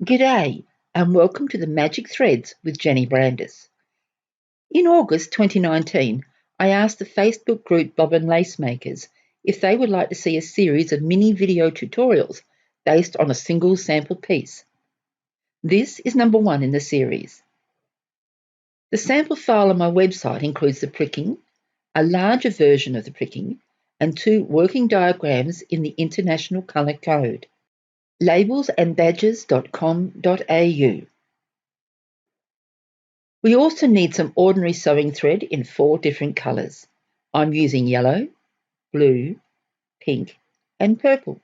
G'day and welcome to the Magic Threads with Jenny Brandis. In August 2019, I asked the Facebook group Bobbin Lacemakers if they would like to see a series of mini video tutorials based on a single sample piece. This is number 1 in the series. The sample file on my website includes the pricking, a larger version of the pricking, and 2 working diagrams in the International Colour Code. labelsandbadges.com.au. We also need some ordinary sewing thread in 4 different colours. I'm using yellow, blue, pink and purple.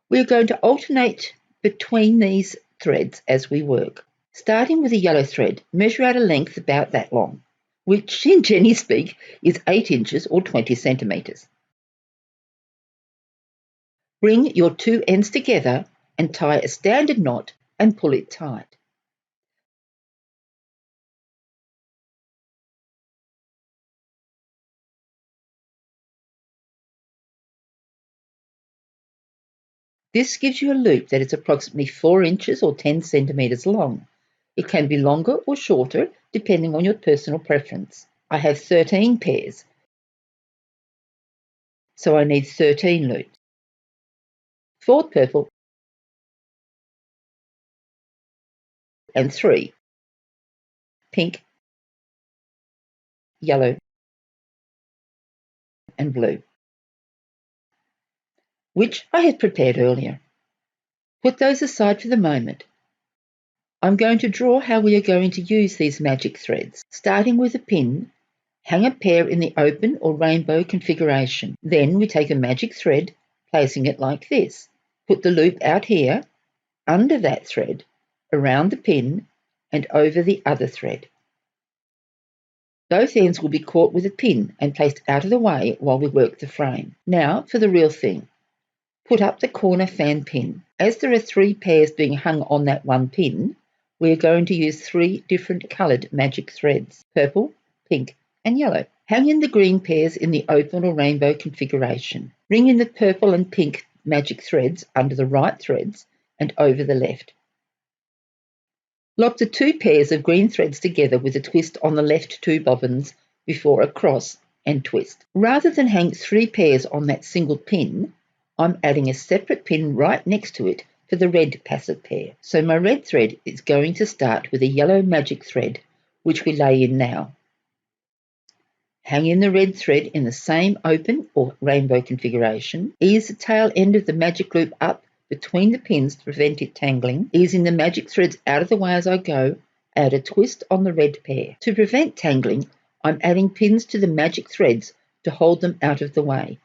We're going to alternate between these threads as we work. Starting with a yellow thread, measure out a length about that long, which in Jenny speak is 8 inches or 20 centimetres. Bring your 2 ends together and tie a standard knot and pull it tight. This gives you a loop that is approximately 4 inches or 10 centimetres long. It can be longer or shorter depending on your personal preference. I have 13 pairs, so I need 13 loops. 4 purple and 3 pink, yellow and blue, which I had prepared earlier. Put those aside for the moment. I'm going to draw how we are going to use these magic threads. Starting with a pin, hang a pair in the open or rainbow configuration. Then we take a magic thread, placing it like this. Put the loop out here, under that thread, around the pin and over the other thread. Both ends will be caught with a pin and placed out of the way while we work the frame. Now for the real thing. Put up the corner fan pin. As there are 3 pairs being hung on that one pin, we are going to use 3 different coloured magic threads, purple, pink and yellow. Hang in the green pairs in the open or rainbow configuration. Bring in the purple and pink magic threads under the right threads and over the left. Lock the 2 pairs of green threads together with a twist on the left 2 bobbins before a cross and twist. Rather than hang 3 pairs on that single pin, I'm adding a separate pin right next to it for the red passive pair. So my red thread is going to start with a yellow magic thread, which we lay in now. Hang in the red thread in the same open or rainbow configuration. Ease the tail end of the magic loop up between the pins to prevent it tangling. Easing the magic threads out of the way as I go, add a twist on the red pair. To prevent tangling, I'm adding pins to the magic threads to hold them out of the way.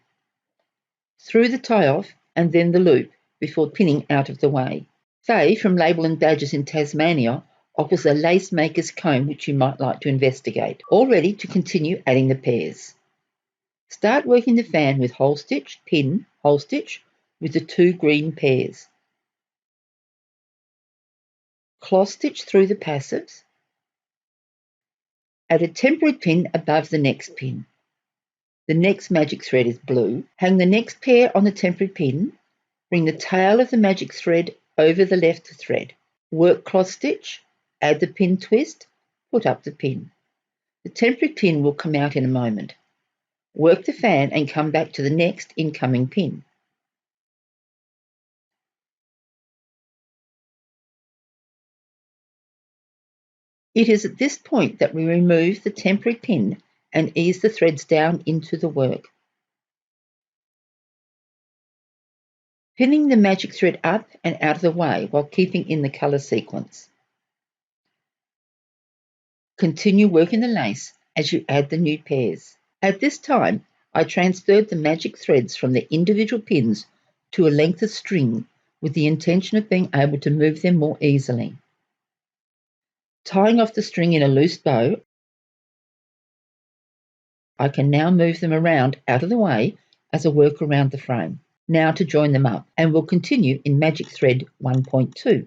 Through the tie-off and then the loop before pinning out of the way. Faye from Label and Badges in Tasmania offers a lacemaker's comb which you might like to investigate. All ready to continue adding the pairs. Start working the fan with hole stitch, pin, hole stitch with the 2 green pairs. Cloth stitch through the passives. Add a temporary pin above the next pin. The next magic thread is blue. Hang the next pair on the temporary pin. Bring the tail of the magic thread over the left thread. Work cloth stitch, add the pin twist, put up the pin. The temporary pin will come out in a moment. Work the fan and come back to the next incoming pin. It is at this point that we remove the temporary pin and ease the threads down into the work. Pinning the magic thread up and out of the way while keeping in the colour sequence. Continue working the lace as you add the new pairs. At this time, I transferred the magic threads from the individual pins to a length of string with the intention of being able to move them more easily. Tying off the string in a loose bow, I can now move them around out of the way as I work around the frame. Now to join them up, and we'll continue in Magic Thread 1.2.